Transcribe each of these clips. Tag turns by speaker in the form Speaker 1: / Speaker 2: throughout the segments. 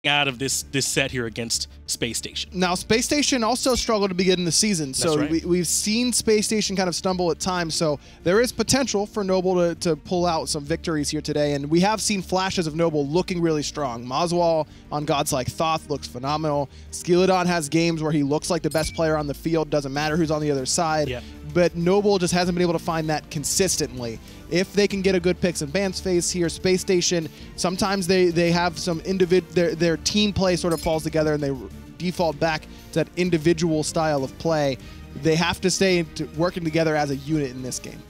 Speaker 1: out of this set here against Space Station.
Speaker 2: Now, Space Station also struggled to begin the season, so we've seen Space Station kind of stumble at times, so there is potential for Noble to pull out some victories here today, and we have seen flashes of Noble looking really strong. Moswall on gods like Thoth looks phenomenal. Skeleton has games where he looks like the best player on the field, doesn't matter who's on the other side, but Noble just hasn't been able to find that consistently. If they can get a good picks and bans phase here, Space Station, sometimes they have some their team play sort of falls together and they default back to that individual style of play. They have to stay working together as a unit in this game.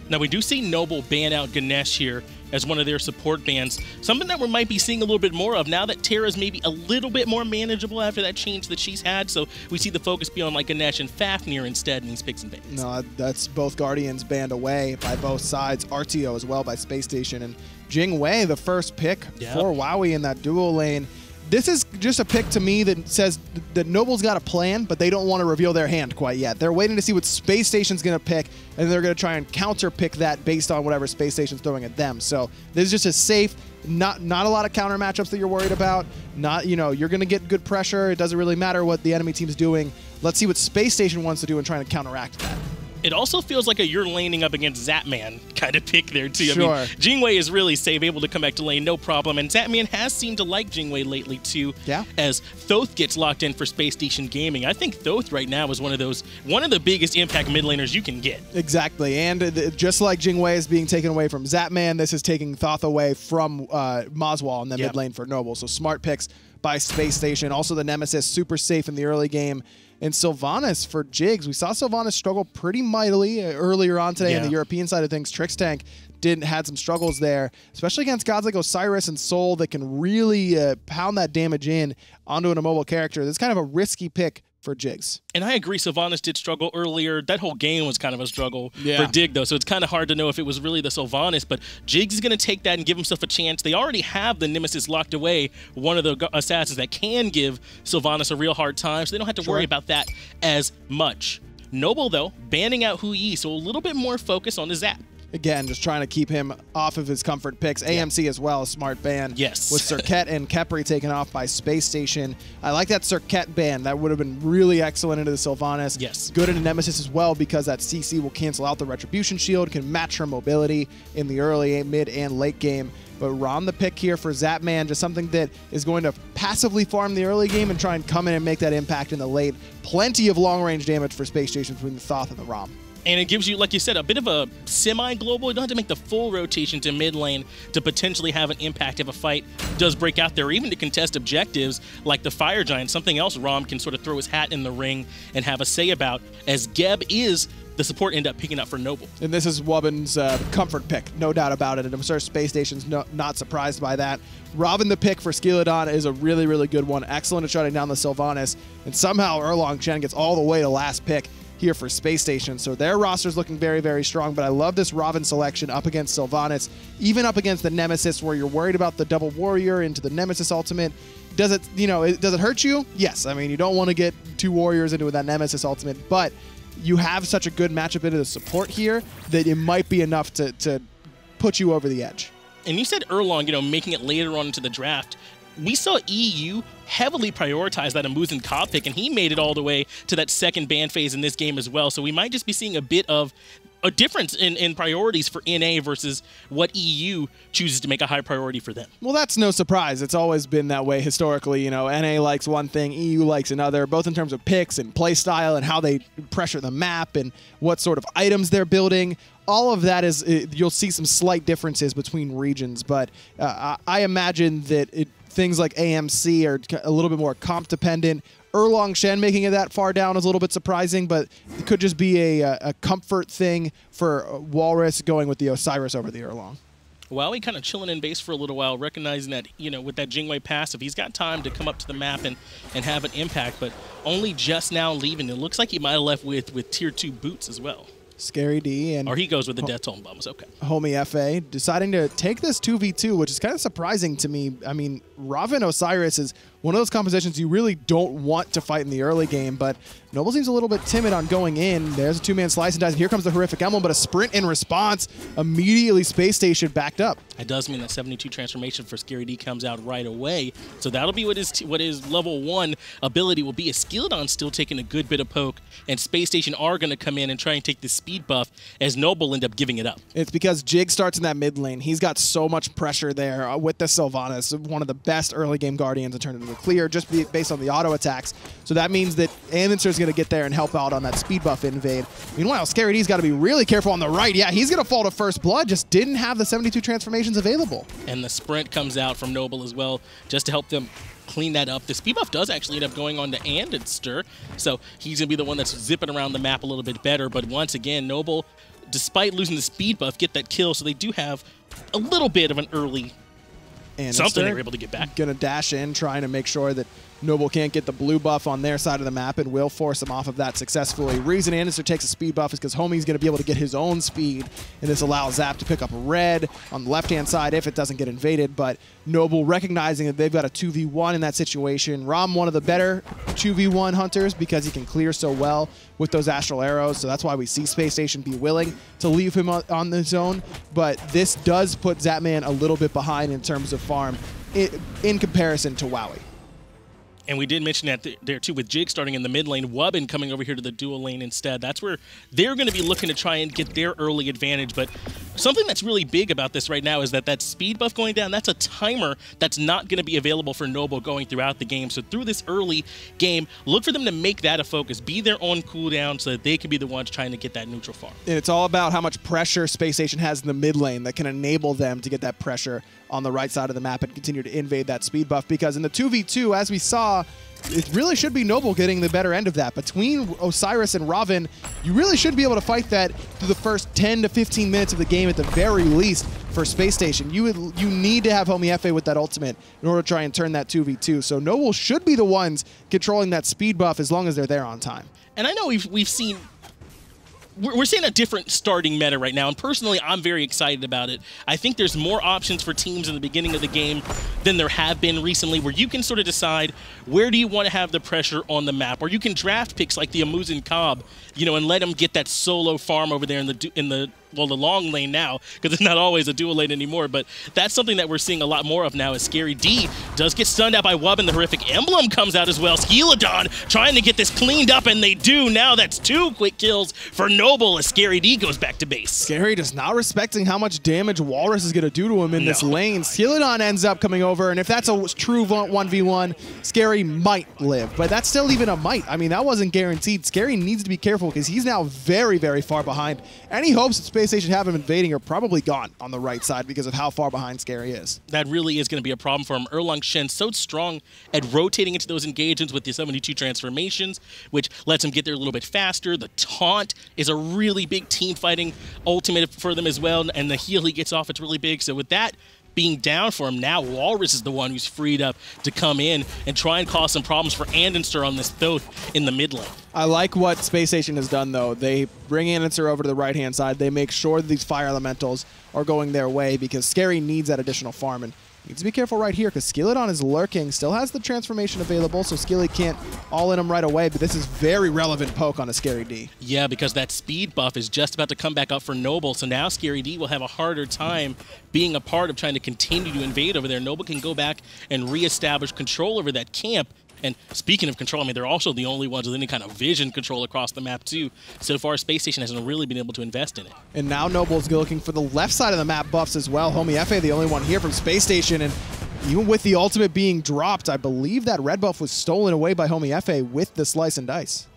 Speaker 1: Now, we do see Noble ban out Ganesh here as one of their support bans, something that we might be seeing a little bit more of now that Terra's maybe a little bit more manageable after that change that she's had, so we see the focus be on like Ganesh and Fafnir instead in these picks and bans.
Speaker 2: No, that's both Guardians banned away by both sides, Artio as well by Space Station, and Jing Wei, the first pick for Wowie in that duo lane. This is just a pick to me that says that Noble's got a plan, but they don't want to reveal their hand quite yet. They're waiting to see what Space Station's going to pick, and they're going to try and counter-pick that based on whatever Space Station's throwing at them. So this is just a safe, not a lot of counter matchups that you're worried about. Not, you know, you're going to get good pressure. It doesn't really matter what the enemy team's doing. Let's see what Space Station wants to do and try to counteract that.
Speaker 1: It also feels like a you're laning up against Zapman kind of pick there, too. I mean, Jingwei is really safe, able to come back to lane, no problem. And Zapman has seemed to like Jingwei lately, too, as Thoth gets locked in for Space Station Gaming. I think Thoth right now is one of the biggest impact mid laners you can get.
Speaker 2: Exactly. And just like Jingwei is being taken away from Zapman, this is taking Thoth away from Moswall in the mid lane for Noble. So smart picks by Space Station. Also the Nemesis, super safe in the early game. And Sylvanas for Jigs. We saw Sylvanas struggle pretty mightily earlier on today on the European side of things. Trixtank had some struggles there, especially against gods like Osiris and Soul that can really pound that damage in onto an immobile character. That's kind of a risky pick for Jigs.
Speaker 1: And I agree, Sylvanas did struggle earlier. That whole game was kind of a struggle for Dig, though, so it's kind of hard to know if it was really the Sylvanas, but Jigs is going to take that and give himself a chance. They already have the Nemesis locked away, one of the assassins that can give Sylvanas a real hard time, so they don't have to worry about that as much. Noble, though, banning out Hu Yi, so a little bit more focus on the Zap.
Speaker 2: Again, just trying to keep him off of his comfort picks. AMC as well, a smart ban.
Speaker 1: Yes.
Speaker 2: With Serket and Khepri taken off by Space Station. I like that Serket ban. That would have been really excellent into the Sylvanas.
Speaker 1: Yes.
Speaker 2: Good into Nemesis as well because that CC will cancel out the Retribution Shield, can match her mobility in the early, mid, and late game. But Ron the pick here for Zapman, just something that is going to passively farm the early game and try and come in and make that impact in the late. Plenty of long-range damage for Space Station between the Thoth and the Rom.
Speaker 1: And it gives you, like you said, a bit of a semi-global. You don't have to make the full rotation to mid lane to potentially have an impact if a fight does break out there, or even to contest objectives like the Fire Giant, something else Rom can sort of throw his hat in the ring and have a say about, as Geb is the support end up picking up for Noble.
Speaker 2: And this is Wubbin's comfort pick, no doubt about it. And I'm sure Space Station's not surprised by that. Robin the pick for Skeleton is a really, really good one. Excellent at shutting down the Sylvanas. And somehow Erlong Chen gets all the way to last pick here for Space Station. So their roster's looking very, very strong, but I love this Robin selection up against Sylvanas, even up against the Nemesis where you're worried about the double warrior into the Nemesis ultimate. Does it, does it hurt you? Yes. I mean, you don't want to get two warriors into that Nemesis ultimate, but you have such a good matchup into the support here that it might be enough to put you over the edge.
Speaker 1: And you said Erlong, making it later on into the draft. We saw EU heavily prioritize that Amuzin Ka pick, and he made it all the way to that second ban phase in this game as well. So we might just be seeing a bit of a difference in priorities for NA versus what EU chooses to make a high priority for them.
Speaker 2: Well, that's no surprise. It's always been that way historically. NA likes one thing, EU likes another, both in terms of picks and play style and how they pressure the map and what sort of items they're building. All of that is, you'll see some slight differences between regions, but I imagine that things like AMC are a little bit more comp dependent. Erlong Shen making it that far down is a little bit surprising, but it could just be a comfort thing for Walrus going with the Osiris over the Erlong.
Speaker 1: Well, he kind of chilling in base for a little while, recognizing that, with that Jingwei passive, he's got time to come up to the map and have an impact, but only just now leaving. It looks like he might have left with tier 2 boots as well.
Speaker 2: Scary D.
Speaker 1: Or he goes with the Death Tone Bums, okay.
Speaker 2: Homie FA deciding to take this 2v2, which is kind of surprising to me. I mean, Raven Osiris is one of those compositions you really don't want to fight in the early game, but Noble seems a little bit timid on going in. There's a two-man slice and dice, and here comes the horrific emblem, but a sprint in response. Immediately, Space Station backed up.
Speaker 1: It does mean that 72 transformation for Scary D comes out right away. So that'll be what his level 1 ability will be. Skilladon still taking a good bit of poke, and Space Station are going to come in and try and take the speed buff as Noble end up giving it up.
Speaker 2: It's because Jig starts in that mid lane. He's got so much pressure there with the Sylvanas, one of the best early game Guardians to turn into the clear, just based on the auto attacks. So that means that Anvincer's going to get there and help out on that speed buff invade. Meanwhile, Scary D's got to be really careful on the right. Yeah, he's going to fall to first blood, just didn't have the 72 transformations available.
Speaker 1: And the sprint comes out from Noble as well, just to help them clean that up. The speed buff does actually end up going on to Anvincer, so he's going to be the one that's zipping around the map a little bit better. But once again, Noble, despite losing the speed buff, get that kill, so they do have a little bit of an early something they were able to get back.
Speaker 2: Going to dash in, trying to make sure that Noble can't get the blue buff on their side of the map, and will force him off of that successfully. Reason Anvincer takes a speed buff is because Homie's going to be able to get his own speed, and this allows Zap to pick up red on the left-hand side if it doesn't get invaded. But Noble, recognizing that they've got a 2v1 in that situation. Rom, one of the better 2v1 hunters because he can clear so well with those astral arrows, so that's why we see Space Station be willing to leave him on the zone. But this does put Zapman a little bit behind in terms of farm in comparison to Wowie.
Speaker 1: And we did mention that there too, with Jig starting in the mid lane, Wubbin coming over here to the dual lane instead. That's where they're going to be looking to try and get their early advantage. But something that's really big about this right now is that speed buff going down, that's a timer that's not going to be available for Noble going throughout the game. So through this early game, look for them to make that a focus, be their own cooldown so that they can be the ones trying to get that neutral farm.
Speaker 2: And it's all about how much pressure Space Station has in the mid lane that can enable them to get that pressure on the right side of the map and continue to invade that speed buff. Because in the 2v2, as we saw, it really should be Noble getting the better end of that. Between Osiris and Ravin, you really should be able to fight that through the first 10 to 15 minutes of the game at the very least for Space Station. You need to have Homie Efe with that ultimate in order to try and turn that 2v2. So Noble should be the ones controlling that speed buff as long as they're there on time.
Speaker 1: And I know we've seen... We're seeing a different starting meta right now, and personally, I'm very excited about it. I think there's more options for teams in the beginning of the game than there have been recently, where you can sort of decide where do you want to have the pressure on the map, or you can draft picks like the Amuzin Cobb, you know, and let them get that solo farm over there in the long lane now, because it's not always a dual lane anymore, but that's something that we're seeing a lot more of now. As Scary D does get stunned out by Wubbin. The horrific emblem comes out as well. Skilladon trying to get this cleaned up, and they do. Now that's 2 quick kills for Noble as Scary D goes back to base.
Speaker 2: Scary just not respecting how much damage Walrus is going to do to him in this lane. Skilladon ends up coming over, and if that's a true 1v1, Scary might live, but that's still even a might. I mean, that wasn't guaranteed. Scary needs to be careful because he's now very, very far behind. Any hopes that Space Station have him invading are probably gone on the right side because of how far behind Scary is.
Speaker 1: That really is going to be a problem for him. Erlang Shen so strong at rotating into those engagements with the 72 transformations, which lets him get there a little bit faster. The taunt is a really big team fighting ultimate for them as well, and the heal he gets off, it's really big. So with that being down for him, now Walrus is the one who's freed up to come in and try and cause some problems for Anvincer on this Thoth in the mid lane.
Speaker 2: I like what Space Station has done, though. They bring Anvincer over to the right-hand side. They make sure that these fire elementals are going their way because Scary needs that additional farm. And needs to be careful right here because Skilladon is lurking, still has the transformation available, so Skilly can't all-in him right away, but this is very relevant poke on a Scary D.
Speaker 1: Yeah, because that speed buff is just about to come back up for Noble, so now Scary D will have a harder time being a part of trying to continue to invade over there. Noble can go back and reestablish control over that camp. And speaking of control, I mean, they're also the only ones with any kind of vision control across the map, too. So far, Space Station hasn't really been able to invest in it.
Speaker 2: And now Noble's looking for the left side of the map buffs as well. Homie Efe, the only one here from Space Station. And even with the ultimate being dropped, I believe that red buff was stolen away by Homie Efe with the slice and dice.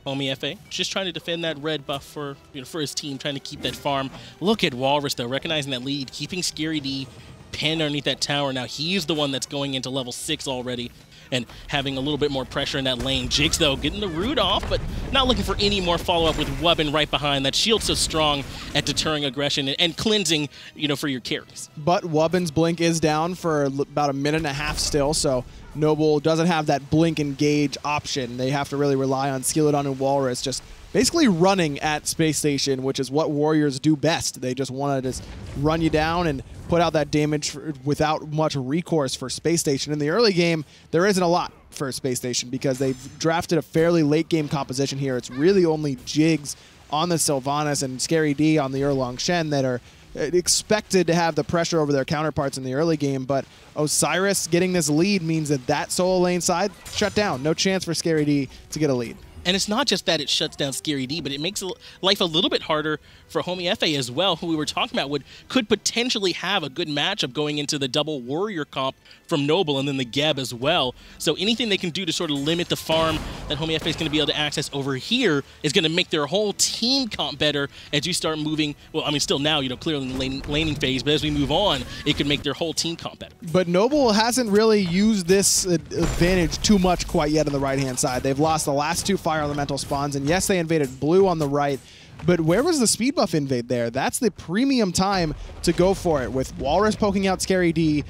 Speaker 1: Homie Efe just trying to defend that red buff for his team, trying to keep that farm. Look at Walrus, though, recognizing that lead, keeping Scary D pinned underneath that tower. Now he's the one that's going into level 6 already and having a little bit more pressure in that lane. Jigs, though, getting the root off, but not looking for any more follow-up with Wubbin right behind. That shield's so strong at deterring aggression and cleansing, for your carries.
Speaker 2: But Wubbin's blink is down for about a minute and a half still, so Noble doesn't have that blink engage option. They have to really rely on Skilladon and Walrus just basically running at Space Station, which is what Warriors do best. They just want to just run you down and put out that damage without much recourse for Space Station. In the early game, there isn't a lot for Space Station because they've drafted a fairly late game composition here. It's really only Jigs on the Sylvanas and Scary D on the Erlong Shen that are expected to have the pressure over their counterparts in the early game, but Osiris getting this lead means that solo lane side shut down. No chance for Scary D to get a lead.
Speaker 1: And it's not just that it shuts down Scary D, but it makes life a little bit harder for Homie FA as well, who we were talking about could potentially have a good matchup going into the double Warrior comp from Noble and then the Geb as well. So anything they can do to sort of limit the farm that Homie FA is going to be able to access over here is going to make their whole team comp better as you start moving. Well, I mean, still now, clearly in the laning phase, but as we move on, it could make their whole team comp better.
Speaker 2: But Noble hasn't really used this advantage too much quite yet on the right-hand side. They've lost the last 2 Fire Elemental spawns, and yes, they invaded blue on the right, but where was the speed buff invade there? That's the premium time to go for it, with Walrus poking out Scary D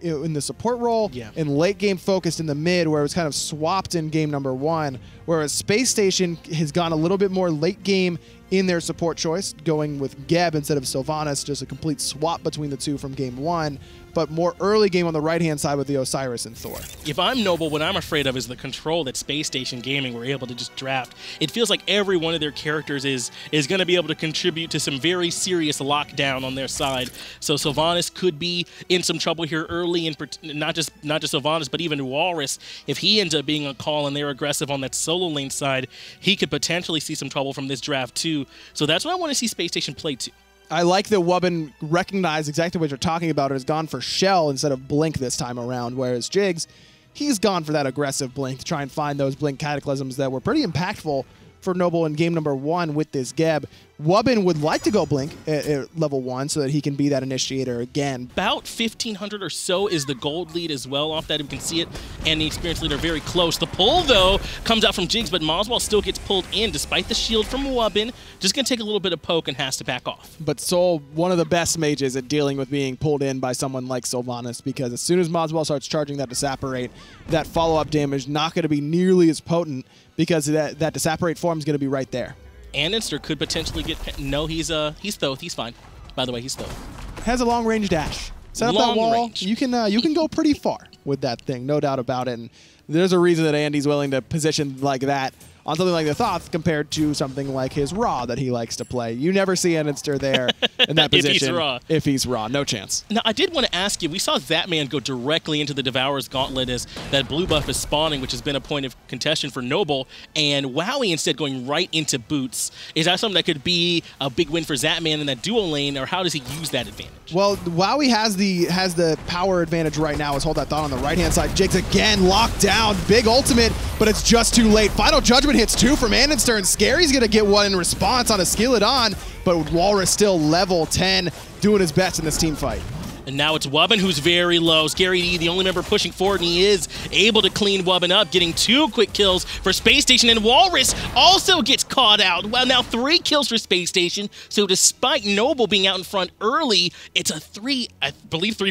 Speaker 2: in the support role, and late game focused in the mid, where it was kind of swapped in game number 1, whereas Space Station has gone a little bit more late game in their support choice, going with Geb instead of Sylvanas, just a complete swap between the two from game 1, but more early game on the right-hand side with the Osiris and Thor.
Speaker 1: If I'm Noble, what I'm afraid of is the control that Space Station Gaming were able to just draft. It feels like every one of their characters is going to be able to contribute to some very serious lockdown on their side. So Sylvanas could be in some trouble here early, and not just Sylvanas, but even Walrus. If he ends up being a call and they're aggressive on that solo lane side, he could potentially see some trouble from this draft too. So that's what I want to see Space Station play to.
Speaker 2: I like that Wubbin recognized exactly what you're talking about and has gone for Shell instead of Blink this time around, whereas Jigs, he's gone for that aggressive Blink to try and find those Blink Cataclysms that were pretty impactful for Noble in game number 1 with this Geb. Wubbin would like to go Blink at level 1 so that he can be that initiator again.
Speaker 1: About 1,500 or so is the gold lead as well off that. We can see it, and the experienced lead are very close. The pull, though, comes out from Jigs, but Moswell still gets pulled in despite the shield from Wubbin. Just going to take a little bit of poke and has to back off.
Speaker 2: But Sol, one of the best mages at dealing with being pulled in by someone like Sylvanas, because as soon as Moswell starts charging that Disapparate, that follow-up damage not going to be nearly as potent because that Disapparate form is going to be right there.
Speaker 1: Aninster could potentially get... No, he's Thoth. He's fine. By the way, he's Thoth.
Speaker 2: Has a long-range dash. Set up that wall. You can go pretty far with that thing, no doubt about it. And there's a reason that Andy's willing to position like that on something like the Thoth compared to something like his Raw that he likes to play. You never see Aninster there in that position. If he's Raw. No chance.
Speaker 1: Now, I did want to ask you, we saw Zatman go directly into the Devourer's Gauntlet as that blue buff is spawning, which has been a point of contention for Noble, and Wowie instead going right into Boots. Is that something that could be a big win for Zatman in that dual lane, or how does he use that advantage?
Speaker 2: Well, Wowie has the power advantage right now. Is Hold That Thought on the right-hand side. Jigs again locked down. Big ultimate, but it's just too late. Final Judgment hits 2 from Aninster, and Scary's going to get one in response on a Skilladon, but Walrus still level 10, doing his best in this team fight.
Speaker 1: And now it's Wubbin who's very low. Scary D, the only member pushing forward, and he is able to clean Wubbin up, getting 2 quick kills for Space Station, and Walrus also gets caught out. Well, now 3 kills for Space Station, so despite Noble being out in front early, it's a 3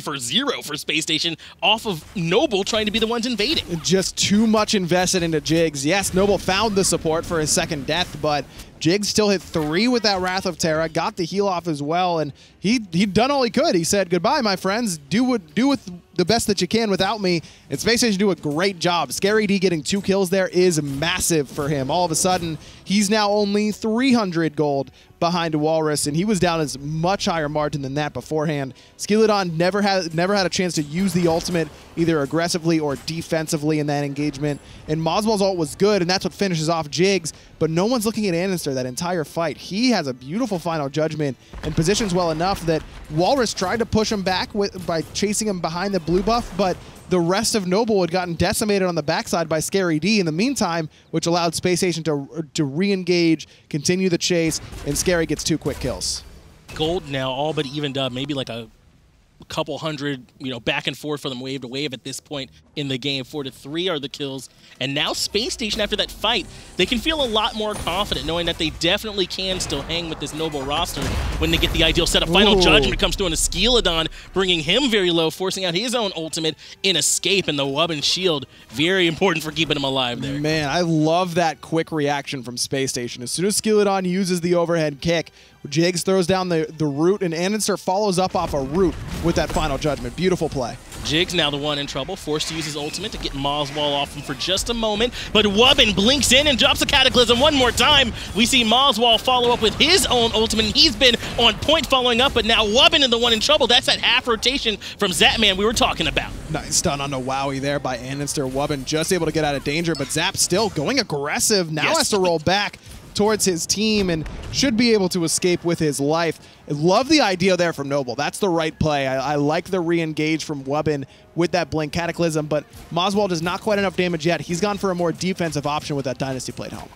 Speaker 1: for 0 for Space Station off of Noble trying to be the ones invading.
Speaker 2: Just too much invested into Jigs. Yes, Noble found the support for his second death, but Jigs still hit 3 with that Wrath of Terra, got the heal off as well, and he'd done all he could. He said, goodbye, my friends. Do with the best that you can without me. And Space Station do a great job. Scary D getting 2 kills there is massive for him. All of a sudden, he's now only 300 gold behind Walrus, and he was down as much higher margin than that beforehand. Skilladon never had a chance to use the ultimate either aggressively or defensively in that engagement. And Moswell's ult was good, and that's what finishes off Jigs, but no one's looking at Aninster that entire fight. He has a beautiful Final Judgment and positions well enough that Walrus tried to push him back by chasing him behind the blue buff, but the rest of Noble had gotten decimated on the backside by Scary D in the meantime, which allowed Space Station to re-engage, continue the chase, and Scary gets 2 quick kills.
Speaker 1: Gold now all but evened up, maybe like a couple hundred, back and forth for them wave to wave at this point in the game. 4-3 are the kills. And now Space Station, after that fight, they can feel a lot more confident knowing that they definitely can still hang with this Noble roster when they get the ideal setup. Final Judgment comes through on a Skeleton, bringing him very low, forcing out his own ultimate in Escape, and the Wubbin shield, very important for keeping him alive there.
Speaker 2: Man, I love that quick reaction from Space Station. As soon as Skeleton uses the overhead kick, Jigs throws down the root, and Annister follows up off a root with that Final Judgment. Beautiful play.
Speaker 1: Jigs now the one in trouble, forced to use his ultimate to get Moswall off him for just a moment, but Wubbin blinks in and drops a Cataclysm one more time. We see Moswall follow up with his own ultimate, and he's been on point following up, but now Wubbin is the one in trouble. That's that half rotation from Zapman we were talking about.
Speaker 2: Nice stun on the Wowie there by Annister. Wubbin just able to get out of danger, but Zap still going aggressive. Now has to roll back towards his team and should be able to escape with his life. I love the idea there from Noble. That's the right play. I like the re-engage from Wubbin with that Blink Cataclysm, but Moswall does not quite enough damage yet. He's gone for a more defensive option with that Dynasty Plate home.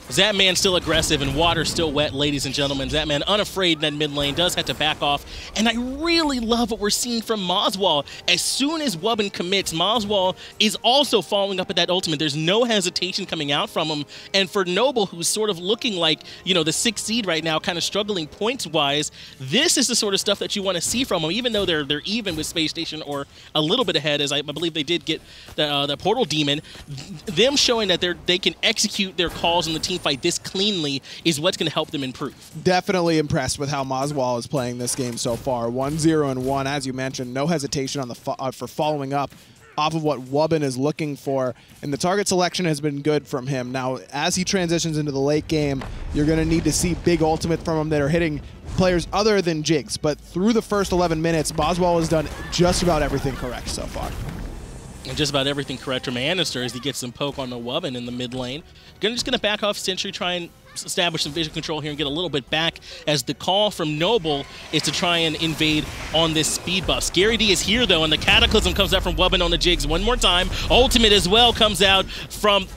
Speaker 1: Zapman still aggressive and water still wet, ladies and gentlemen. Zapman unafraid in that mid lane, does have to back off. And I really love what we're seeing from Moswall. As soon as Wubbin commits, Moswall is also following up at that ultimate. There's no hesitation coming out from him. And for Noble, who's sort of looking like, the 6th seed right now, kind of struggling points-wise, this is the sort of stuff that you want to see from him, even though they're even with Space Station or a little bit ahead, as I believe they did get the Portal Demon. Them showing that they can execute their calls in the team fight this cleanly is what's going to help them improve.
Speaker 2: Definitely impressed with how Moswall is playing this game so far. 1-0-1, as you mentioned, no hesitation on the for following up off of what Wubbin is looking for, and the target selection has been good from him. Now, as he transitions into the late game, you're going to need to see big ultimate from him that are hitting players other than Jigs, but through the first 11 minutes, Moswall has done just about everything correct so far.
Speaker 1: And just about everything correct from Annister as he gets some poke on the Wubbin in the mid lane. Just going to back off Sentry, try and establish some vision control here and get a little bit back, as the call from Noble is to try and invade on this speed buff. Scary D is here though, and the Cataclysm comes out from Wubbin on the Jigs one more time. Ultimate as well comes out from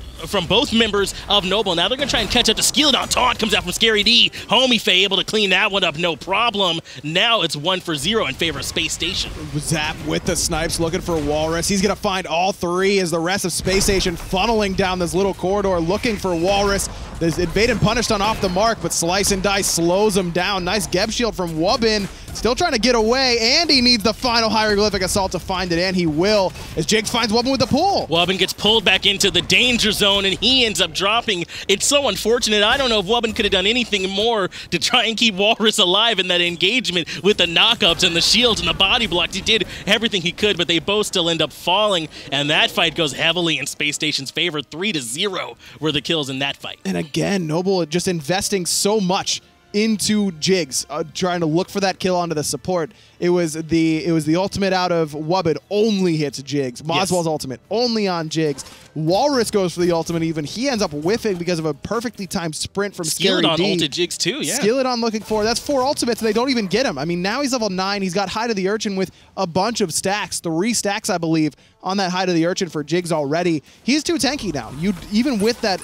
Speaker 1: both members of Noble. Now they're going to try and catch up to Skeleton. Taunt comes out from Scary D. Homie Faye able to clean that one up, no problem. Now it's 1-0 in favor of Space Station.
Speaker 2: Zap with the snipes, looking for Walrus. He's going to find all three as the rest of Space Station funneling down this little corridor looking for Walrus. There's Invade and Punished on off the mark, but Slice and Dice slows him down. Nice Geb Shield from Wubbin. Still trying to get away, and he needs the final Hieroglyphic Assault to find it, and he will, as Jigs finds Wubbin with the pull.
Speaker 1: Wubbin gets pulled back into the danger zone, and he ends up dropping. It's so unfortunate. I don't know if Wubbin could have done anything more to try and keep Walrus alive in that engagement with the knockups and the shields and the body blocks. He did everything he could, but they both still end up falling, and that fight goes heavily in Space Station's favor. 3-0 were the kills in that fight.
Speaker 2: And again, Noble just investing so much into Jigs, trying to look for that kill onto the support. It was the ultimate out of Wubbin only hits Jigs. Moswall's ultimate only on Jigs. Walrus goes for the ultimate even. He ends up whiffing because of a perfectly timed sprint from Scary D.
Speaker 1: Skeleton ulted Jigs too, yeah.
Speaker 2: Skeleton looking for, that's 4 ultimates and they don't even get him. I mean, now he's level 9. He's got Hide of the Urchin with a bunch of stacks, 3 stacks, I believe, on that Hide of the Urchin for Jigs already. He's too tanky now, even with that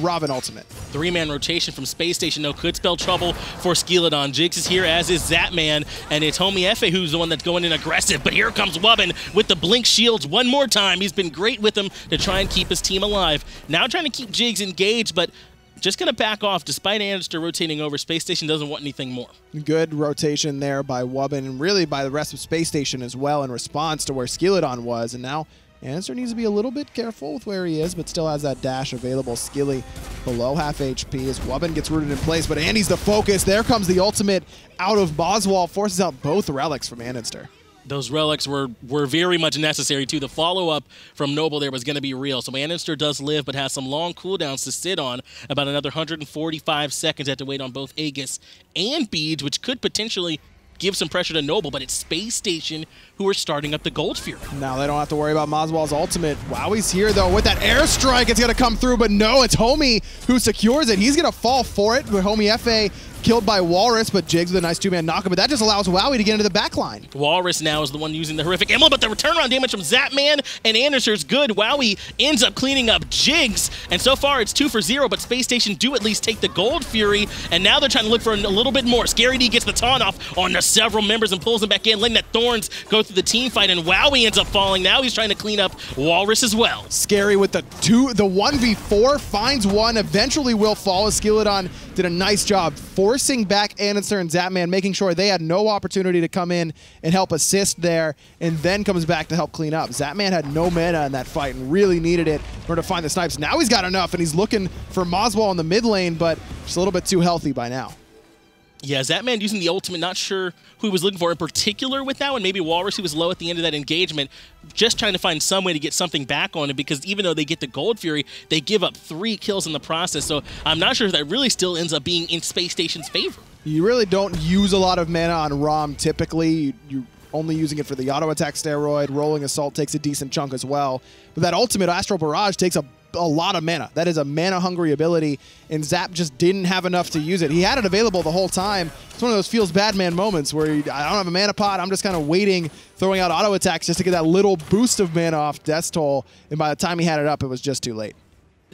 Speaker 2: Robin ultimate.
Speaker 1: 3-man rotation from Space Station, though, could spell trouble for Skeleton. Jigs is here, as is Zapman, and it's Homie Efe who's the one that's going in aggressive, but here comes Wubbin with the Blink Shields one more time. He's been great with them to try and keep his team alive. Now trying to keep Jigs engaged, but just going to back off. Despite Annister rotating over, Space Station doesn't want anything more.
Speaker 2: Good rotation there by Wubbin, and really by the rest of Space Station as well in response to where Skeleton was, and now Annister needs to be a little bit careful with where he is, but still has that dash available. Skilly below half HP as Wubbin gets rooted in place, but Andy's the focus. There comes the ultimate out of Moswall, forces out both relics from Annister.
Speaker 1: Those relics were very much necessary, too. The follow-up from Noble there was going to be real. So Annister does live, but has some long cooldowns to sit on. About another 145 seconds had to wait on both Aegis and Beads, which could potentially give some pressure to Noble, but it's Space Station who are starting up the Gold Fury.
Speaker 2: Now they don't have to worry about Moswall's ultimate. Wowie's here, though, with that airstrike. It's going to come through, but no, it's Homie who secures it. He's going to fall for it, but Homie Efe killed by Walrus, but Jigs with a nice two-man knockup, but that just allows Wowie to get into the back line.
Speaker 1: Walrus now is the one using the horrific ammo, but the turnaround damage from Zapman and Anderson's good. Wowie ends up cleaning up Jigs, and so far it's 2 for 0, but Space Station do at least take the Gold Fury, and now they're trying to look for a little bit more. Scary D gets the taunt off on the several members and pulls them back in, letting that Thorns go through the team fight, and Wowie ends up falling. Now he's trying to clean up Walrus as well.
Speaker 2: Scary with the 1v4, finds one, eventually will fall. Skeleton did a nice job forcing back Annister and Zapman, making sure they had no opportunity to come in and help assist there, and then comes back to help clean up. Zapman had no mana in that fight and really needed it in order to find the snipes. Now he's got enough, and he's looking for Moswell in the mid lane, but just a little bit too healthy by now.
Speaker 1: Yeah, Zapman using the ultimate, not sure who he was looking for in particular with that one. Maybe Walrus, who was low at the end of that engagement, just trying to find some way to get something back on it, because even though they get the Gold Fury, they give up 3 kills in the process. So I'm not sure if that really still ends up being in Space Station's favor. You
Speaker 2: really don't use a lot of mana on Rom typically. You're only using it for the auto attack steroid. Rolling Assault takes a decent chunk as well. But that ultimate Astral Barrage takes a lot of mana. That is a mana-hungry ability, and Zap just didn't have enough to use it. He had it available the whole time. It's one of those feels bad man moments where I don't have a mana pot, I'm just kind of waiting, throwing out auto attacks just to get that little boost of mana off Death's Toll, and by the time he had it up, it was just too late.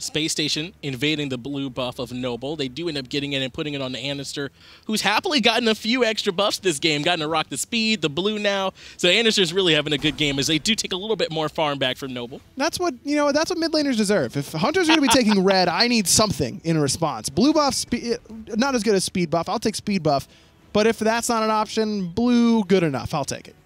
Speaker 1: Space Station invading the blue buff of Noble. They do end up getting it and putting it on the Annister, who's happily gotten a few extra buffs this game, gotten to rock the speed, the blue now. So Annister's really having a good game as they do take a little bit more farm back from Noble.
Speaker 2: That's what, that's what mid laners deserve. If Hunter's going to be taking red, I need something in response. Blue buff, not as good as speed buff. I'll take speed buff. But if that's not an option, blue, good enough. I'll take it.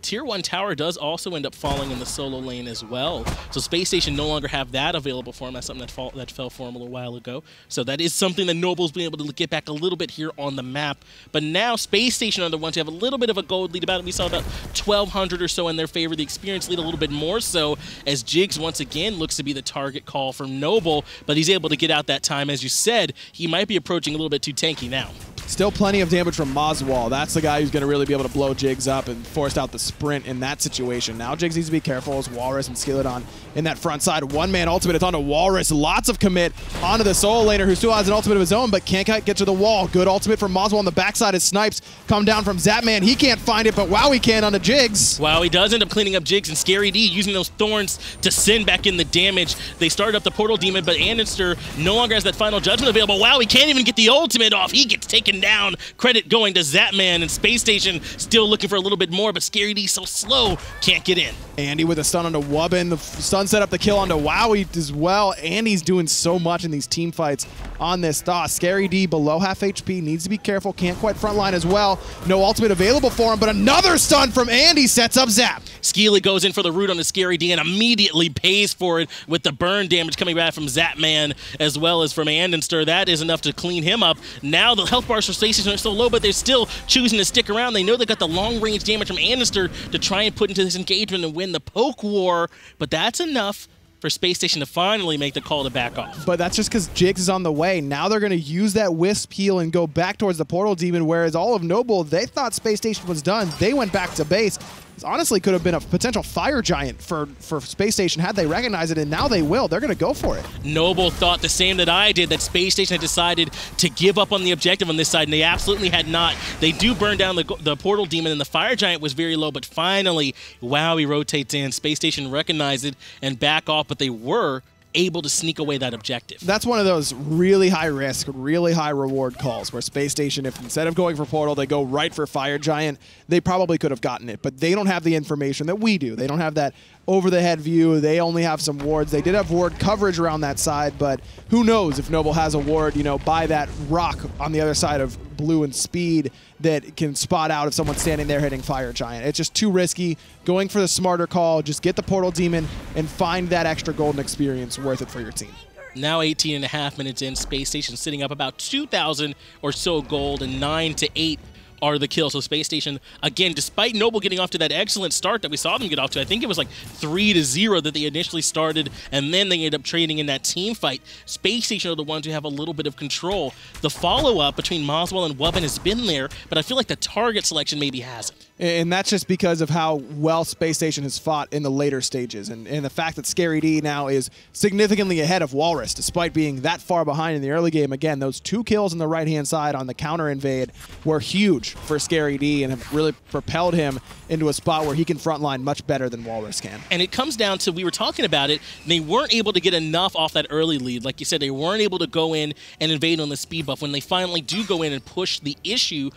Speaker 1: Tier 1 tower does also end up falling in the solo lane as well. So Space Station no longer have that available for him. That's something that fell for him a little while ago. So that is something that Noble's been able to get back a little bit here on the map. But now Space Station are the ones who have a little bit of a gold lead. We saw about 1,200 or so in their favor. The experience lead a little bit more so, as Jigs once again looks to be the target call from Noble. But he's able to get out that time. As you said, he might be approaching a little bit too tanky now.
Speaker 2: Still plenty of damage from Moswell. That's the guy who's going to really be able to blow Jigs up and force out the sprint in that situation. Now Jigs needs to be careful as Walrus and Skeleton in that front side. One-man ultimate. It's onto Walrus. Lots of commit onto the solo laner, who still has an ultimate of his own, but can't get to the wall. Good ultimate from Moswell on the backside as snipes come down from Zapman. He can't find it, but Wowie can onto Jigs.
Speaker 1: Wowie does end up cleaning up Jigs, and Scary D using those thorns to send back in the damage. They started up the portal demon, but Annister no longer has that final judgment available. Wowie can't even get the ultimate off. He gets taken down. Credit going to Zapman, and Space Station still looking for a little bit more, but Scary D so slow, can't get in.
Speaker 2: Andy with a stun onto Wubbin. The stun set up the kill onto Wowie as well. Andy's doing so much in these team fights on this DOS. Scary D below half HP, needs to be careful, can't quite frontline as well. No ultimate available for him, but another stun from Andy sets up Zap.
Speaker 1: Skeely goes in for the root on the Scary D and immediately pays for it with the burn damage coming back from Zapman as well as from Andister. That is enough to clean him up. Now the health bars for Space Station are so low, but they're still choosing to stick around. They know they got the long-range damage from Annister to try and put into this engagement and win the poke war, but that's enough for Space Station to finally make the call to back off.
Speaker 2: But that's just because Jigs is on the way. Now they're going to use that Wisp heal and go back towards the Portal Demon, whereas all of Noble, they thought Space Station was done. They went back to base. This honestly could have been a potential fire giant for Space Station had they recognized it, and now they will. They're going to go for it.
Speaker 1: Noble thought the same that I did, that Space Station had decided to give up on the objective on this side, and they absolutely had not. They do burn down the Portal Demon, and the fire giant was very low, but finally, Wowie rotates in. Space Station recognized it and back off, but they were able to sneak away that objective.
Speaker 2: That's one of those really high risk, really high reward calls where Space Station, if instead of going for Portal, they go right for Fire Giant, they probably could have gotten it, but they don't have the information that we do. They don't have that over-the-head view. They only have some wards. They did have ward coverage around that side, but who knows if Noble has a ward, by that rock on the other side of blue and speed that can spot out if someone's standing there hitting Fire Giant. It's just too risky. Going for the smarter call, just get the Portal Demon and find that extra golden experience worth it for your team.
Speaker 1: Now 18.5 minutes in, Space Station sitting up about 2,000 or so gold, and 9 to 8 are the kills. So Space Station, again, despite Noble getting off to that excellent start that we saw them get off to, I think it was like 3-0 that they initially started, and then they ended up trading in that team fight. Space Station are the ones who have a little bit of control. The follow-up between Moswell and Wubbin has been there, but I feel like the target selection maybe hasn't.
Speaker 2: And that's just because of how well Space Station has fought in the later stages. And the fact that Scary D now is significantly ahead of Walrus, despite being that far behind in the early game. Again, those 2 kills on the right-hand side on the counter invade were huge for Scary D and have really propelled him into a spot where he can frontline much better than Walrus can.
Speaker 1: And it comes down to, we were talking about it, they weren't able to get enough off that early lead. Like you said, they weren't able to go in and invade on the speed buff. When they finally do go in and push the issue,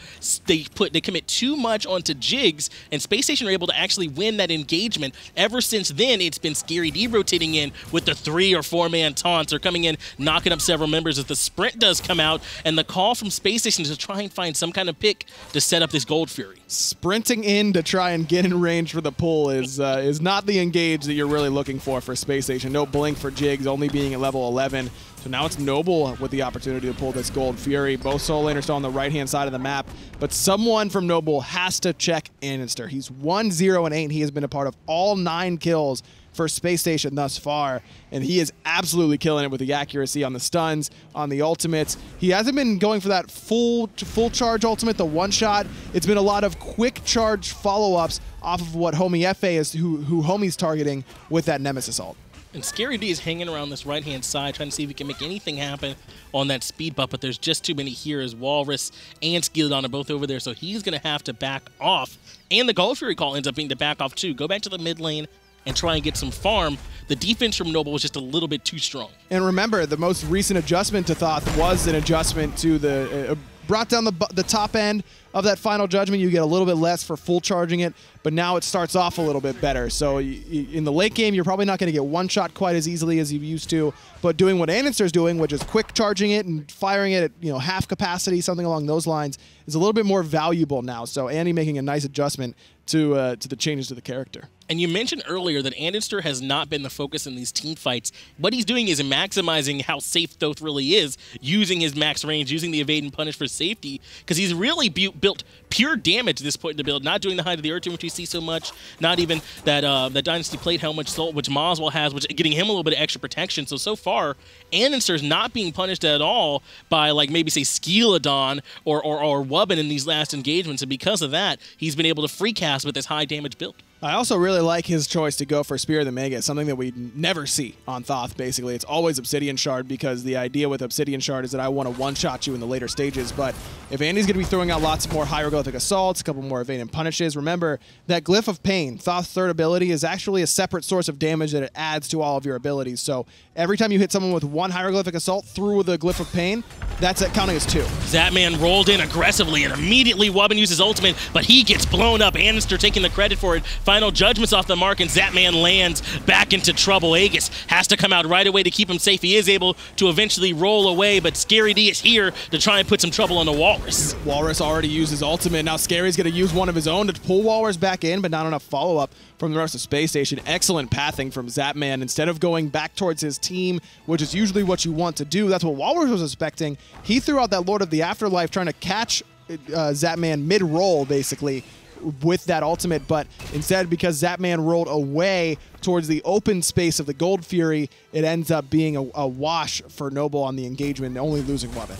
Speaker 1: they commit too much onto Jigs, and Space Station are able to actually win that engagement. Ever since then, it's been Scary D rotating in with the 3 or 4-man taunts. They're coming in, knocking up several members as the sprint does come out, and the call from Space Station is to try and find some kind of pick to set up this Gold Fury.
Speaker 2: Sprinting in to try and get in range for the pull is not the engage that you're really looking for Space Station. No blink for Jigs, only being at level 11. So now it's Noble with the opportunity to pull this Gold Fury. Both solo laners still on the right-hand side of the map, but someone from Noble has to check Anister. He's 1-0-8. He has been a part of all 9 kills for Space Station thus far, and he is absolutely killing it with the accuracy on the stuns, on the ultimates. He hasn't been going for that full charge ultimate, the one-shot. It's been a lot of quick charge follow-ups off of what Homie FA is, who Homie's targeting with that Nemesis ult.
Speaker 1: And Scary D is hanging around this right-hand side, trying to see if he can make anything happen on that speed buff, but there's just too many here as Walrus and Skeleton are both over there, so he's going to have to back off. And the Gold Fury call ends up being to back off too. Go back to the mid lane and try and get some farm. The defense from Noble was just a little bit too strong.
Speaker 2: And remember, the most recent adjustment to Thoth was an adjustment to the... brought down the top end of that final judgment. You get a little bit less for full charging it, but now it starts off a little bit better. So in the late game, you're probably not going to get one shot quite as easily as you used to, but doing what Anister's doing, which is quick charging it and firing it at half capacity, something along those lines, is a little bit more valuable now. So Andy making a nice adjustment to the changes to the character.
Speaker 1: And you mentioned earlier that Anister has not been the focus in these team fights. What he's doing is maximizing how safe Thoth really is, using his max range, using the evade and punish for safety, because he's really built pure damage at this point in the build, not doing the Hide of the Earth Tomb, which you see so much, not even that that Dynasty Plate Helm, which Moswell has, which getting him a little bit of extra protection. So far, Anister's not being punished at all by, like, maybe, say, Skeleton or Wubbin in these last engagements, and because of that, he's been able to free cast with this high damage build.
Speaker 2: I also really like his choice to go for Spear of the Mega. It's something that we never see on Thoth, basically. It's always Obsidian Shard, because the idea with Obsidian Shard is that I want to one-shot you in the later stages. But if Andy's going to be throwing out lots more hieroglyphic assaults, a couple more evade and punishes, remember that Glyph of Pain, Thoth's third ability, is actually a separate source of damage that it adds to all of your abilities. So every time you hit someone with one hieroglyphic assault through the Glyph of Pain, that's counting as 2.
Speaker 1: Zatman rolled in aggressively, and immediately Wubbin uses ultimate, but he gets blown up. Anister taking the credit for it. Final judgments off the mark, and Zatman lands back into trouble. Aegis has to come out right away to keep him safe. He is able to eventually roll away, but Scary D is here to try and put some trouble on the Walrus.
Speaker 2: Walrus already used his ultimate. Now Scary's going to use one of his own to pull Walrus back in, but not enough follow-up from the rest of Space Station. Excellent pathing from Zatman. Instead of going back towards his team, which is usually what you want to do, that's what Walrus was expecting. He threw out that Lord of the Afterlife, trying to catch Zatman mid-roll, basically, with that ultimate, but instead, because Zatman rolled away towards the open space of the Gold Fury, it ends up being a wash for Noble on the engagement, only losing Wubbin.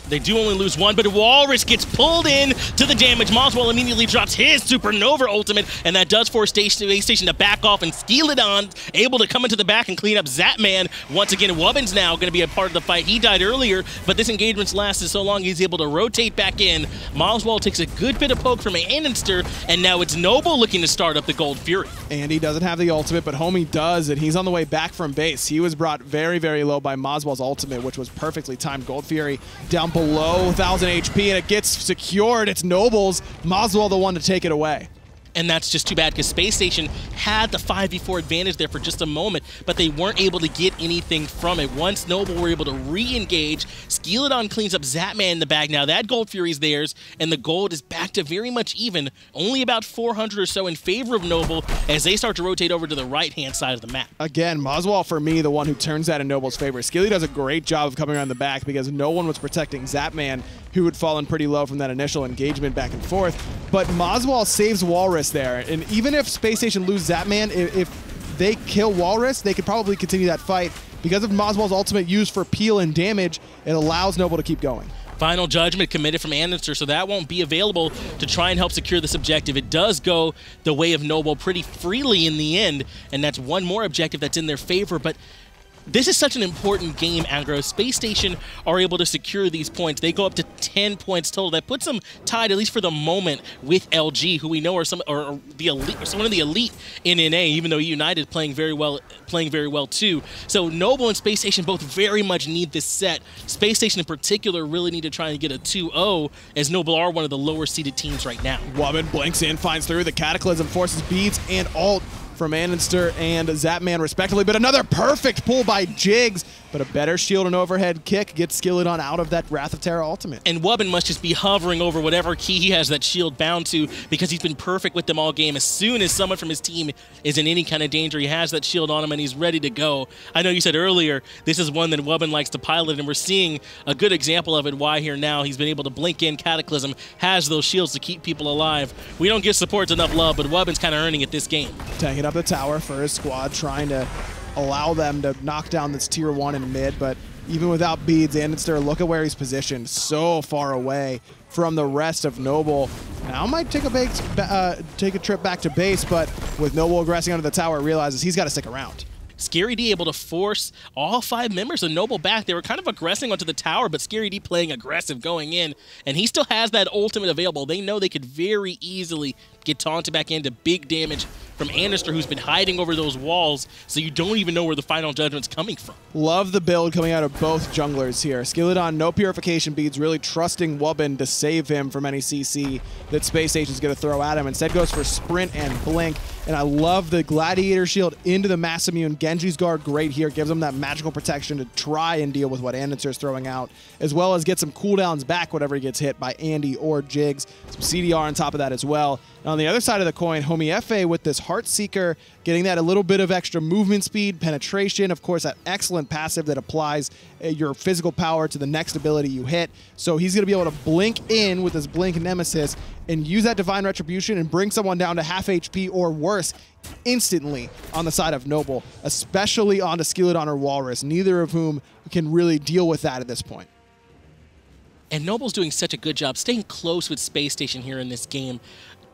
Speaker 1: They do only lose one, but Walrus gets pulled in to the damage. Moswell immediately drops his Supernova ultimate, and that does force Space Station to back off, and Skeleton able to come into the back and clean up Zatman. Once again, Wubbin's now going to be a part of the fight. He died earlier, but this engagement's lasted so long, he's able to rotate back in. Moswell takes a good bit of poke from Anister, and now it's Noble looking to start up the Gold Fury.
Speaker 2: Andy doesn't have the ultimate, but Homie does, and he's on the way back from base. He was brought very, very low by Moswell's ultimate, which was perfectly timed. Gold Fury down below 1,000 HP, and it gets secured. It's Noble's. Moswell the one to take it away.
Speaker 1: And that's just too bad, because Space Station had the 5v4 advantage there for just a moment, but they weren't able to get anything from it. Once Noble were able to re-engage, Skeleton cleans up Zatman in the bag. Now that Gold Fury is theirs, and the gold is back to very much even, only about 400 or so in favor of Noble as they start to rotate over to the right-hand side of the map.
Speaker 2: Again, Moswell, for me, the one who turns that in Noble's favor. Skilly does a great job of coming around the back because no one was protecting Zatman, who had fallen pretty low from that initial engagement back and forth. But Moswell saves Walrus there, and even if Space Station lose Zatman, if they kill Walrus, they could probably continue that fight. Because of Moswell's ultimate used for peel and damage, it allows Noble to keep going.
Speaker 1: Final Judgment committed from Annister, so that won't be available to try and help secure this objective. It does go the way of Noble pretty freely in the end, and that's one more objective that's in their favor, but this is such an important game, Aggro. Space Station are able to secure these points. They go up to 10 points total. That puts them tied, at least for the moment, with LG, who we know are some or the elite, or someone of the elite in NA, even though United playing very well too. So Noble and Space Station both very much need this set. Space Station in particular really need to try and get a 2-0, as Noble are one of the lower seeded teams right now.
Speaker 2: Wubben blinks in, finds through. The Cataclysm forces beats and ult from Annister and Zapman respectively, but another perfect pull by Jigs, but a better shield and overhead kick gets Skilladon out of that Wrath of Terra ultimate.
Speaker 1: And Wubben must just be hovering over whatever key he has that shield bound to, because he's been perfect with them all game. As soon as someone from his team is in any kind of danger, he has that shield on him and he's ready to go. I know you said earlier, this is one that Wubben likes to pilot, and we're seeing a good example of it. Why here now? He's been able to blink in. Cataclysm has those shields to keep people alive. We don't give supports enough love, but Wubben's kind of earning it this game.
Speaker 2: Tanking up the tower for his squad, trying to allow them to knock down this tier 1 in mid, but even without beads, Annister, look at where he's positioned, so far away from the rest of Noble. Now might take a trip back to base, but with Noble aggressing under the tower, realizes he's got to stick around.
Speaker 1: Scary D able to force all 5 members of Noble back. They were kind of aggressing onto the tower, but Scary D playing aggressive going in, and he still has that ultimate available. They know they could very easily get taunted back into big damage from Annister, who's been hiding over those walls, so you don't even know where the Final Judgment's coming from.
Speaker 2: Love the build coming out of both junglers here. Skilladon, no purification beads, really trusting Wubben to save him from any CC that Space Station's going to throw at him. Instead goes for sprint and blink, and I love the Gladiator shield into the Mass Immune. Genji's guard great here, gives him that magical protection to try and deal with what Annister's throwing out, as well as get some cooldowns back whenever he gets hit by Andy or Jigs. Some CDR on top of that as well. And on the other side of the coin, Homie F.A. with this Heartseeker, getting that a little bit of extra movement speed, penetration, of course, that excellent passive that applies your physical power to the next ability you hit. So he's going to be able to blink in with his Blink Nemesis and use that Divine Retribution and bring someone down to half HP or worse instantly on the side of Noble, especially onto Skilladon or Walrus, neither of whom can really deal with that at this point.
Speaker 1: And Noble's doing such a good job staying close with Space Station here in this game.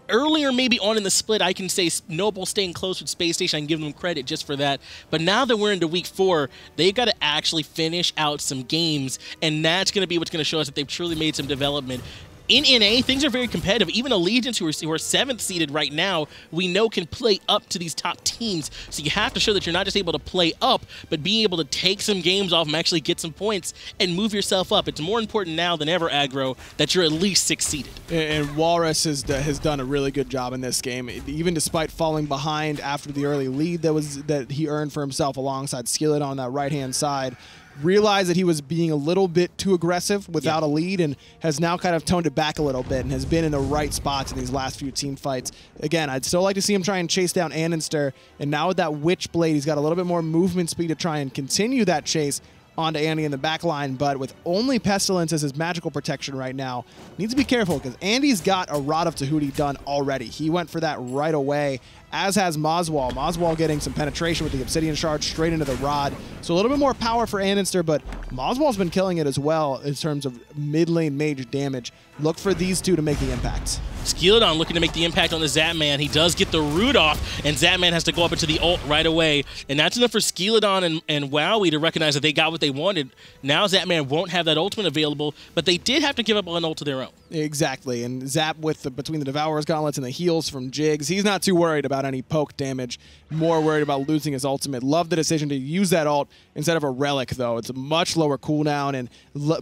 Speaker 1: Earlier, maybe on in the split, I can say Noble staying close with Space Station. I can give them credit just for that. But now that we're into week 4, they've got to actually finish out some games, and that's going to be what's going to show us that they've truly made some development. In NA, things are very competitive. Even Allegiance, who are 7th seeded right now, we know can play up to these top teams. So you have to show that you're not just able to play up, but being able to take some games off and actually get some points and move yourself up. It's more important now than ever, Aggro, that you're at least 6th seeded.
Speaker 2: And Walrus has done a really good job in this game, even despite falling behind after the early lead that he earned for himself alongside Skillet on that right-hand side. Realized that he was being a little bit too aggressive without a lead, and has now kind of toned it back a little bit and has been in the right spots in these last few team fights. Again, I'd still like to see him try and chase down Annister, and now with that Witch Blade, he's got a little bit more movement speed to try and continue that chase onto Andy in the back line, but with only Pestilence as his magical protection right now, needs to be careful because Andy's got a Rod of Tahuti done already. He went for that right away, as has Moswall. Moswall getting some penetration with the Obsidian Shard straight into the Rod. So a little bit more power for Annister, but Moswall's been killing it as well in terms of mid-lane mage damage. Look for these two to make the impact.
Speaker 1: Skilladon looking to make the impact on the Zapman. He does get the root off, and Zapman has to go up into the ult right away. And that's enough for Skilladon and Wowie to recognize that they got what they wanted. Now Zapman won't have that ultimate available, but they did have to give up an ult of their own.
Speaker 2: Exactly, and Zap with between the Devourer's Gauntlets and the heals from Jigs, he's not too worried about any poke damage, more worried about losing his ultimate. Love the decision to use that ult instead of a Relic, though. It's a much lower cooldown and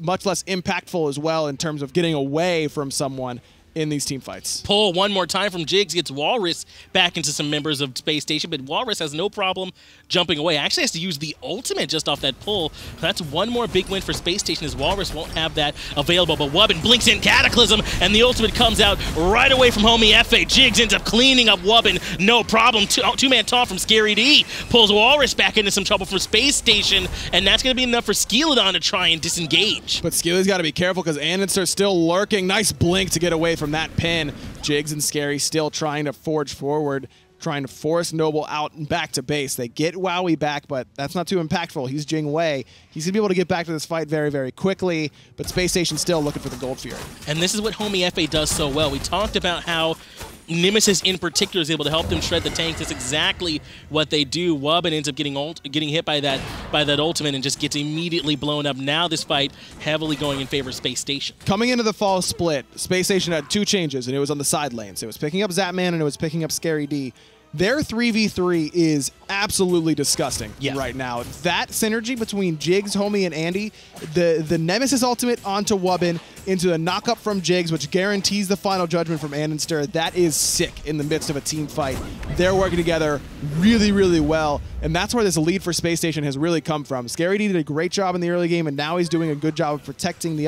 Speaker 2: much less impactful as well in terms of getting away from someone in these team fights.
Speaker 1: Pull one more time from Jigs, gets Walrus back into some members of Space Station, but Walrus has no problem jumping away. Actually has to use the ultimate just off that pull. That's one more big win for Space Station, as Walrus won't have that available, but Wubben blinks in Cataclysm, and the ultimate comes out right away from Homie F.A. Jigs ends up cleaning up Wubben, no problem. Two-man taunt from Scary D, pulls Walrus back into some trouble from Space Station, and that's going to be enough for Skilladon to try and disengage.
Speaker 2: But Skilly's got to be careful because Annister's still lurking. Nice blink to get away from that pin. Jigs and Scary still trying to forge forward, trying to force Noble out and back to base. They get Wowie back, but that's not too impactful. He's Jing Wei. He's going to be able to get back to this fight very, very quickly, but Space Station still looking for the Gold Fury.
Speaker 1: And this is what Homie FA does so well. We talked about how Nemesis in particular is able to help them shred the tanks. That's exactly what they do. Wubbin ends up getting hit by that ultimate and just gets immediately blown up. Now this fight heavily going in favor of Space Station.
Speaker 2: Coming into the fall split, Space Station had 2 changes, and it was on the side lanes. It was picking up Zapman and it was picking up Scary D. Their 3v3 is absolutely disgusting right now. That synergy between Jigs, Homie, and Andy, the Nemesis ultimate onto Wubbin, into the knock-up from Jigs, which guarantees the final judgment from Andenster, that is sick in the midst of a team fight. They're working together really, really well, and that's where this lead for Space Station has really come from. Scary D did a great job in the early game, and now he's doing a good job of protecting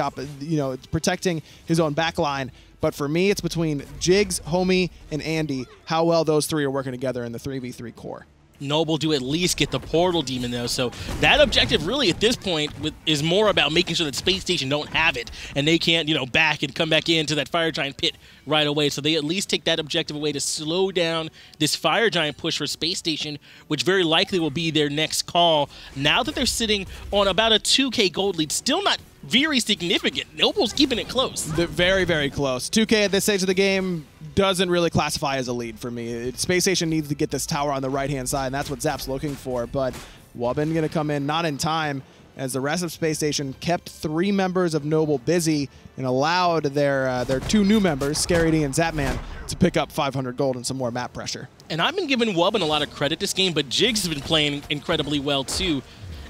Speaker 2: protecting his own backline. But for me, it's between Jigs, Homie, and Andy, how well those 3 are working together in the 3v3 core.
Speaker 1: Noble do at least get the Portal Demon, though, so that objective really at this point is more about making sure that Space Station don't have it, and they can't, back and come back into that Fire Giant pit right away. So they at least take that objective away to slow down this Fire Giant push for Space Station, which very likely will be their next call. Now that they're sitting on about a 2K gold lead, still not very significant. Noble's keeping it close.
Speaker 2: They're very, very close. 2K at this stage of the game doesn't really classify as a lead for me. Space Station needs to get this tower on the right-hand side, and that's what Zap's looking for. But Wubbin going to come in not in time, as the rest of Space Station kept 3 members of Noble busy and allowed their 2 new members, Scary D and Zapman, to pick up 500 gold and some more map pressure.
Speaker 1: And I've been giving Wubbin a lot of credit this game, but Jigs has been playing incredibly well too,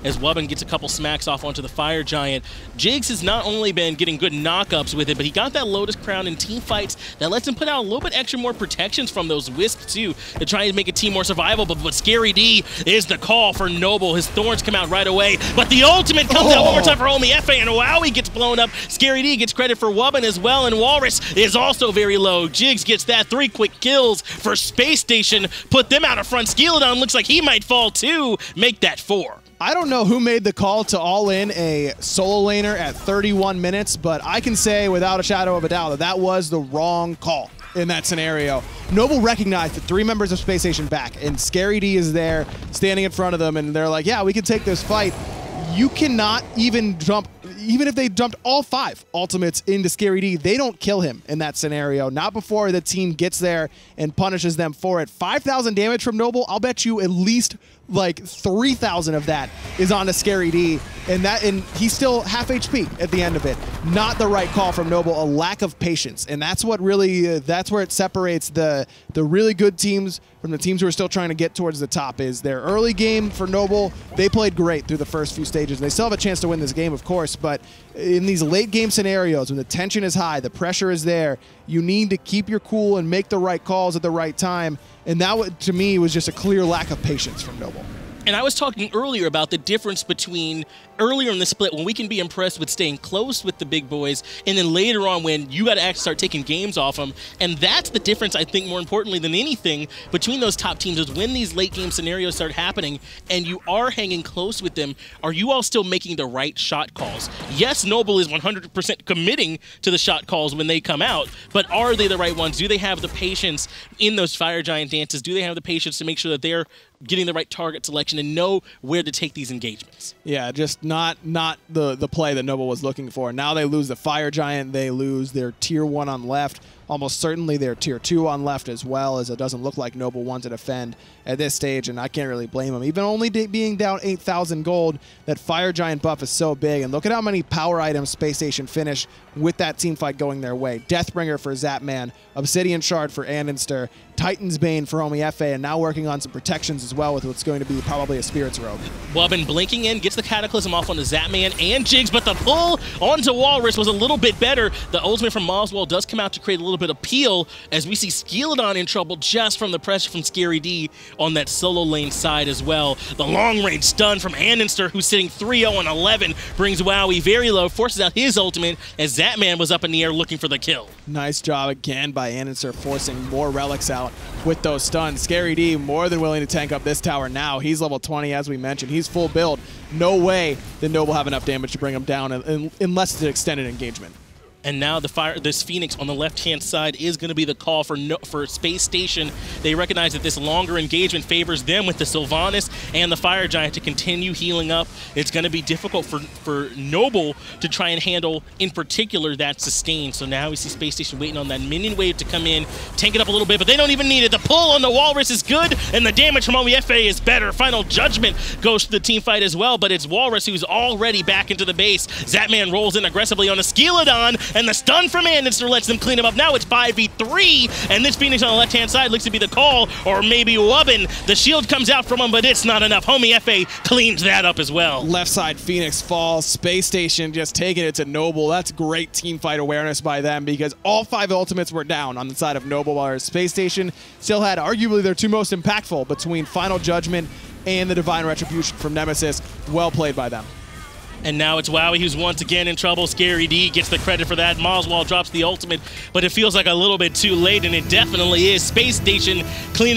Speaker 1: as Wubbin gets a couple smacks off onto the Fire Giant. Jigs has not only been getting good knockups with it, but he got that Lotus Crown in team fights that lets him put out a little bit extra more protections from those Wisps too, to try and make a team more survivable. But Scary D is the call for Noble. His Thorns come out right away, but the ultimate comes out one more time for Homie FA, and Wowie gets blown up. Scary D gets credit for Wubbin as well, and Walrus is also very low. Jigs gets that 3 quick kills for Space Station, put them out of front. Skeledon looks like he might fall too, make that 4.
Speaker 2: I don't know who made the call to all in a solo laner at 31 minutes, but I can say without a shadow of a doubt that that was the wrong call in that scenario. Noble recognized the 3 members of Space Station back, and Scary D is there standing in front of them, and they're like, yeah, we can take this fight. You cannot even jump, even if they jumped all 5 ultimates into Scary D, they don't kill him in that scenario. Not before the team gets there and punishes them for it. 5,000 damage from Noble, I'll bet you at least like 3,000 of that is on to Scary D, and he's still half HP at the end of it. Not the right call from Noble, a lack of patience, and that's what really that's where it separates the really good teams from the teams who are still trying to get towards the top. Is their early game for Noble, they played great through the first few stages. They still have a chance to win this game, of course, but in these late game scenarios when the tension is high, the pressure is there, you need to keep your cool and make the right calls at the right time. And that, to me, was just a clear lack of patience from Noble.
Speaker 1: And I was talking earlier about the difference between earlier in the split when we can be impressed with staying close with the big boys, and then later on when you got to actually start taking games off them. And that's the difference, I think, more importantly than anything, between those top teams, is when these late game scenarios start happening and you are hanging close with them, are you all still making the right shot calls? Yes, Noble is 100% committing to the shot calls when they come out, but are they the right ones? Do they have the patience in those Fire Giant dances? Do they have the patience to make sure that they're getting the right target selection and know where to take these engagements?
Speaker 2: Yeah, just not the play that Noble was looking for. Now they lose the Fire Giant, they lose their tier 1 on left, almost certainly their tier 2 on left as well, as it doesn't look like Noble wants to defend at this stage, and I can't really blame him. Even only being down 8,000 gold, that Fire Giant buff is so big, and look at how many power items Space Station finish with that team fight going their way. Deathbringer for Zapman, Obsidian Shard for Andenster, Titan's Bane for Homie FA, and now working on some protections as well with what's going to be probably a Spirit's Robe.
Speaker 1: Wubbin blinking in, gets the Cataclysm off onto Zapman and Jigs, but the pull onto Walrus was a little bit better. The ultimate from Moswell does come out to create a little bit of peel, as we see Skeledon in trouble just from the pressure from Scary D on that solo lane side as well. The long-range stun from Andenster, who's sitting 3-0 on 11, brings Wowie very low, forces out his ultimate as Zapman was up in the air looking for the kill.
Speaker 2: Nice job again by Andenster, forcing more relics out with those stuns. Scary D more than willing to tank up this tower now. He's level 20, as we mentioned. He's full build. No way that Noble have enough damage to bring him down unless it's an extended engagement.
Speaker 1: And now this Phoenix on the left-hand side is going to be the call for Space Station. They recognize that this longer engagement favors them with the Sylvanas and the Fire Giant to continue healing up. It's going to be difficult for Noble to try and handle, in particular, that sustain. So now we see Space Station waiting on that minion wave to come in, tank it up a little bit, but they don't even need it. The pull on the Walrus is good, and the damage from OEFA is better. Final Judgment goes to the team fight as well, but it's Walrus who's already back into the base. Zatman rolls in aggressively on a Skeledon, and the stun from Anderson lets them clean him up. Now it's 5v3, and this Phoenix on the left-hand side looks to be the call, or maybe Wubbin. The shield comes out from him, but it's not enough. Homie FA cleans that up as well.
Speaker 2: Left side Phoenix falls. Space Station just taking it to Noble. That's great team fight awareness by them because all 5 ultimates were down on the side of Noble, while Space Station still had arguably their 2 most impactful between Final Judgment and the Divine Retribution from Nemesis. Well played by them.
Speaker 1: And now it's Wowie who's once again in trouble. Scary D gets the credit for that. Moswell drops the ultimate, but it feels like a little bit too late, and it definitely is. Space Station cleaning